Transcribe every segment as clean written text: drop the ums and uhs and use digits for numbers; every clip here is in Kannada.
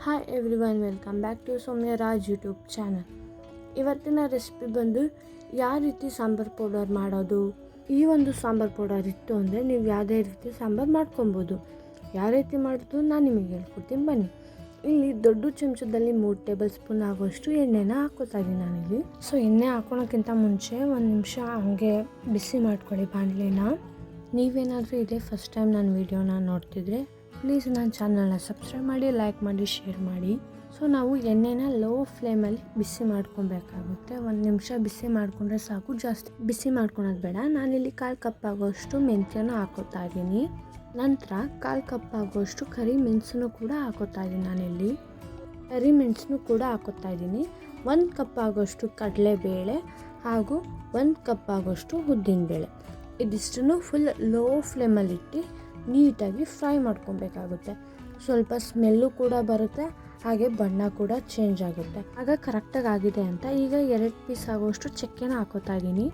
Hi everyone, welcome back to Soumya Raj YouTube channel. ಇವತ್ತಿನ ರೆಸಿಪಿ ಬಂದು ಯಾವ ರೀತಿ ಸಾಂಬಾರು ಪೌಡರ್ ಮಾಡೋದು. ಈ ಒಂದು ಸಾಂಬಾರು ಪೌಡರ್ ಇತ್ತು ಅಂದರೆ ನೀವು ಯಾವುದೇ ರೀತಿ ಸಾಂಬಾರು ಮಾಡ್ಕೊಬೋದು. ಯಾವ ರೀತಿ ಮಾಡೋದು ನಾನು ನಿಮಗೆ ಹೇಳ್ಕೊಡ್ತೀನಿ ಬನ್ನಿ. ಇಲ್ಲಿ ದೊಡ್ಡ ಚಮಚದಲ್ಲಿ 3 ಟೇಬಲ್ ಸ್ಪೂನ್ ಆಗುವಷ್ಟು ಎಣ್ಣೆನ ಹಾಕೋತಾ ಇದ್ದೀನಿ ನಾನಿಲ್ಲಿ. ಸೊ ಎಣ್ಣೆ ಹಾಕೋಳೋಕ್ಕಿಂತ ಮುಂಚೆ 1 ನಿಮಿಷ ಹಾಗೆ ಬಿಸಿ ಮಾಡ್ಕೊಳ್ಳಿ ಬಾಣಲೆನ. ನೀವೇನಾದರೂ ಇದೇ ಫಸ್ಟ್ ಟೈಮ್ ನನ್ನ ವೀಡಿಯೋನ ನೋಡ್ತಿದ್ರೆ ಪ್ಲೀಸ್ ನನ್ನ ಚಾನಲ್ನ ಸಬ್ಸ್ಕ್ರೈಬ್ ಮಾಡಿ, ಲೈಕ್ ಮಾಡಿ, ಶೇರ್ ಮಾಡಿ. ಸೊ ನಾವು ಎಣ್ಣೆನ ಲೋ ಫ್ಲೇಮಲ್ಲಿ ಬಿಸಿ ಮಾಡ್ಕೊಬೇಕಾಗುತ್ತೆ. 1 ನಿಮಿಷ ಬಿಸಿ ಮಾಡಿಕೊಂಡ್ರೆ ಸಾಕು, ಜಾಸ್ತಿ ಬಿಸಿ ಮಾಡ್ಕೊಳೋದು ಬೇಡ. ನಾನಿಲ್ಲಿ 1/4 ಕಪ್ ಆಗೋಷ್ಟು ಮೆಂತ್ಯನ ಹಾಕೋತಾ ಇದ್ದೀನಿ. ನಂತರ 1/4 ಕಪ್ ಆಗೋಷ್ಟು ಕರಿ ಮೆಣಸನ್ನು ಕೂಡ ಹಾಕೋತಾ ಇದ್ದೀನಿ. ನಾನಿಲ್ಲಿ ಕರಿ ಮೆಣಸನ್ನು ಕೂಡ ಹಾಕೋತಾ ಇದ್ದೀನಿ. 1 ಕಪ್ ಆಗೋಷ್ಟು ಕಡಲೆಬೇಳೆ ಹಾಗೂ 1 ಕಪ್ ಆಗೋಷ್ಟು ಉದ್ದಿನಬೇಳೆ. ಇದಿಷ್ಟನ್ನು ಫುಲ್ ಲೋ ಫ್ಲೇಮಲ್ಲಿಟ್ಟು ನೀಟಾಗಿ ಫ್ರೈ ಮಾಡ್ಕೊಬೇಕಾಗುತ್ತೆ. ಸ್ವಲ್ಪ ಸ್ಮೆಲ್ಲು ಕೂಡ ಬರುತ್ತೆ, ಹಾಗೆ ಬಣ್ಣ ಕೂಡ ಚೇಂಜ್ ಆಗುತ್ತೆ. ಆಗ ಕರೆಕ್ಟಾಗಿ ಆಗಿದೆ ಅಂತ ಈಗ 2 ಪೀಸ್ ಆಗೋಷ್ಟು ಚಕ್ಕೆನ ಹಾಕೋತಾ ಇದ್ದೀನಿ.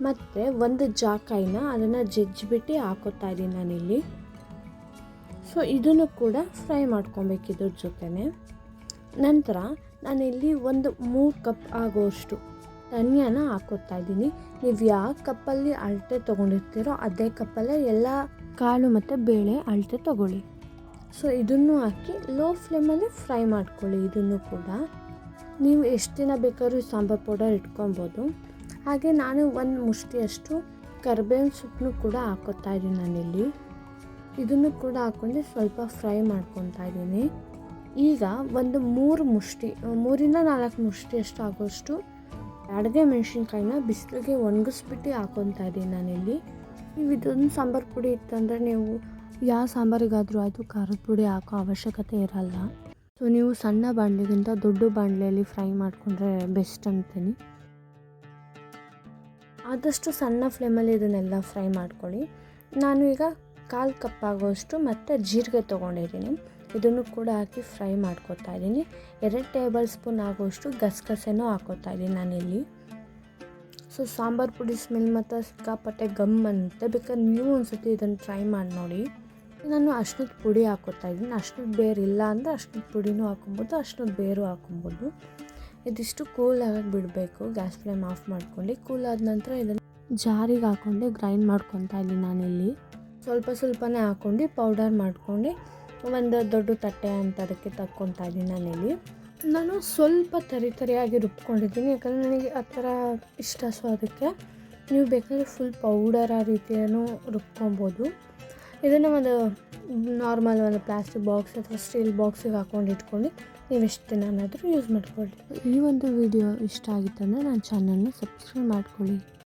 ಮತ್ತು 1 ಜಾಕಾಯಿನ ಅದನ್ನು ಜಜ್ಜಿಬಿಟ್ಟು ಹಾಕೋತಾ ಇದ್ದೀನಿ ನಾನಿಲ್ಲಿ. ಸೊ ಇದನ್ನು ಕೂಡ ಫ್ರೈ ಮಾಡ್ಕೊಬೇಕು ಇದ್ರ ಜೊತೆನೆ. ನಂತರ ನಾನಿಲ್ಲಿ 3 ಕಪ್ ಆಗೋಷ್ಟು ಧನಿಯಾನ ಹಾಕೋತಾ ಇದ್ದೀನಿ. ನೀವು ಯಾವ ಕಪ್ಪಲ್ಲಿ ಅಳತೆ ತೊಗೊಂಡಿರ್ತೀರೋ ಅದೇ ಕಪ್ಪಲ್ಲೇ ಎಲ್ಲ ಕಾಳು ಮತ್ತು ಬೇಳೆ ಅಳತೆ ತೊಗೊಳ್ಳಿ. ಸೊ ಇದನ್ನು ಹಾಕಿ ಲೋ ಫ್ಲೇಮಲ್ಲಿ ಫ್ರೈ ಮಾಡ್ಕೊಳ್ಳಿ. ಇದನ್ನು ಕೂಡ ನೀವು ಎಷ್ಟು ದಿನ ಬೇಕಾದ್ರೂ ಸಾಂಬಾರು ಪೌಡರ್ ಇಟ್ಕೊಬೋದು. ಹಾಗೆ ನಾನು 1 ಮುಷ್ಟಿಯಷ್ಟು ಕರಿಬೇವಿನ ಸೊಪ್ಪನ್ನು ಕೂಡ ಹಾಕೋತಾ ಇದ್ದೀನಿ ನಾನಿಲ್ಲಿ. ಇದನ್ನು ಕೂಡ ಹಾಕ್ಕೊಂಡು ಸ್ವಲ್ಪ ಫ್ರೈ ಮಾಡ್ಕೊತಾ ಇದ್ದೀನಿ. ಈಗ 3 ಮುಷ್ಟಿ 3ರಿಂದ 4 ಮುಷ್ಟಿಯಷ್ಟು ಆಗೋಷ್ಟು ಬ್ಯಾಡಗೆ ಮೆಣಸಿನ್ಕಾಯಿನ ಬಿಸಿಲಿಗೆ ಒಣಗಿಸ್ಬಿಟ್ಟು ಹಾಕೊತಾ ಇದ್ದೀನಿ ನಾನಿಲ್ಲಿ. ನೀವು ಇದೊಂದು ಸಾಂಬಾರು ಪುಡಿ ಇತ್ತಂದರೆ ನೀವು ಯಾವ ಸಾಂಬಾರಿಗಾದರೂ ಆಯಿತು ಖಾರದ ಪುಡಿ ಹಾಕೋ ಅವಶ್ಯಕತೆ ಇರಲ್ಲ. ಸೊ ನೀವು ಸಣ್ಣ ಬಾಣಲೆಗಿಂತ ದೊಡ್ಡ ಬಾಣಲೆಯಲ್ಲಿ ಫ್ರೈ ಮಾಡಿಕೊಂಡ್ರೆ ಬೆಸ್ಟ್ ಅಂತೀನಿ. ಆದಷ್ಟು ಸಣ್ಣ ಫ್ಲೇಮಲ್ಲಿ ಇದನ್ನೆಲ್ಲ ಫ್ರೈ ಮಾಡ್ಕೊಳ್ಳಿ. ನಾನು ಈಗ 1/4 ಕಪ್ ಆಗೋಷ್ಟು ಮತ್ತು ಜೀರಿಗೆ ತೊಗೊಂಡಿದ್ದೀನಿ. ಇದನ್ನು ಕೂಡ ಹಾಕಿ ಫ್ರೈ ಮಾಡ್ಕೊತಾ ಇದ್ದೀನಿ. 2 ಟೇಬಲ್ ಸ್ಪೂನ್ ಆಗೋಷ್ಟು ಗಸಗಸೆನೂ ಹಾಕೋತಾ ಇದ್ದೀನಿ ನಾನಿಲ್ಲಿ. ಸೊ ಸಾಂಬಾರು ಪುಡಿ ಸ್ಮೆಲ್ ಮತ್ತು ಸಿಕ್ಕಾಪಟ್ಟೆ ಗಮ್ ಅನ್ನುತ್ತೆ. ಬೇಕಾದ್ರೆ ನೀವು ಒಂದ್ಸತಿ ಇದನ್ನು ಟ್ರೈ ಮಾಡಿ ನೋಡಿ. ನಾನು ಅರ್ಶಿನದ ಪುಡಿ ಹಾಕೋತಾ ಇದ್ದೀನಿ. ಅರ್ಶಿನದ ಬೇರು ಇಲ್ಲ ಅಂದರೆ ಅರ್ಶಿನದ ಪುಡಿನೂ ಹಾಕೊಬೋದು, ಅರ್ಶಿನದ ಬೇರು ಹಾಕೊಬೋದು. ಇದಿಷ್ಟು ಕೂಲ್ ಆಗಿ ಬಿಡಬೇಕು. ಗ್ಯಾಸ್ ಫ್ಲೇಮ್ ಆಫ್ ಮಾಡ್ಕೊಂಡು ಕೂಲ್ ಆದ ನಂತರ ಇದನ್ನು ಜಾರಿಗೆ ಹಾಕ್ಕೊಂಡು ಗ್ರೈಂಡ್ ಮಾಡ್ಕೊತಾ ಇದ್ದೀನಿ ನಾನಿಲ್ಲಿ. ಸ್ವಲ್ಪನೇ ಹಾಕ್ಕೊಂಡು ಪೌಡರ್ ಮಾಡ್ಕೊಂಡು ಒಂದು ದೊಡ್ಡ ತಟ್ಟೆ ಅಂತ ಅದಕ್ಕೆ ತಕ್ಕೊತಾ ಇದ್ದೀನಿ ನಾನಿಲ್ಲಿ. ನಾನು ಸ್ವಲ್ಪ ತರಿಯಾಗಿ ರುಬ್ಕೊಂಡಿದ್ದೀನಿ, ಯಾಕಂದರೆ ನನಗೆ ಆ ಥರ ಇಷ್ಟ. ಸೊ ಅದಕ್ಕೆ ನೀವು ಬೇಕಾದರೆ ಫುಲ್ ಪೌಡರ್ ಆ ರೀತಿಯೂ ರುಬ್ಕೊಬೋದು. ಇದನ್ನು ಒಂದು ನಾರ್ಮಲ್ ಒಂದು ಪ್ಲಾಸ್ಟಿಕ್ ಬಾಕ್ಸ್ ಅಥವಾ ಸ್ಟೀಲ್ ಬಾಕ್ಸಿಗೆ ಹಾಕ್ಕೊಂಡು ಇಟ್ಕೊಂಡು ನೀವು ಎಷ್ಟು ದಿನನಾದರೂ ಯೂಸ್ ಮಾಡ್ಕೊಳ್ಳಿ. ಈ ಒಂದು ವಿಡಿಯೋ ಇಷ್ಟ ಆಗಿತ್ತಂದರೆ ನನ್ನ ಚಾನಲ್ನ ಸಬ್ಸ್ಕ್ರೈಬ್ ಮಾಡ್ಕೊಳ್ಳಿ.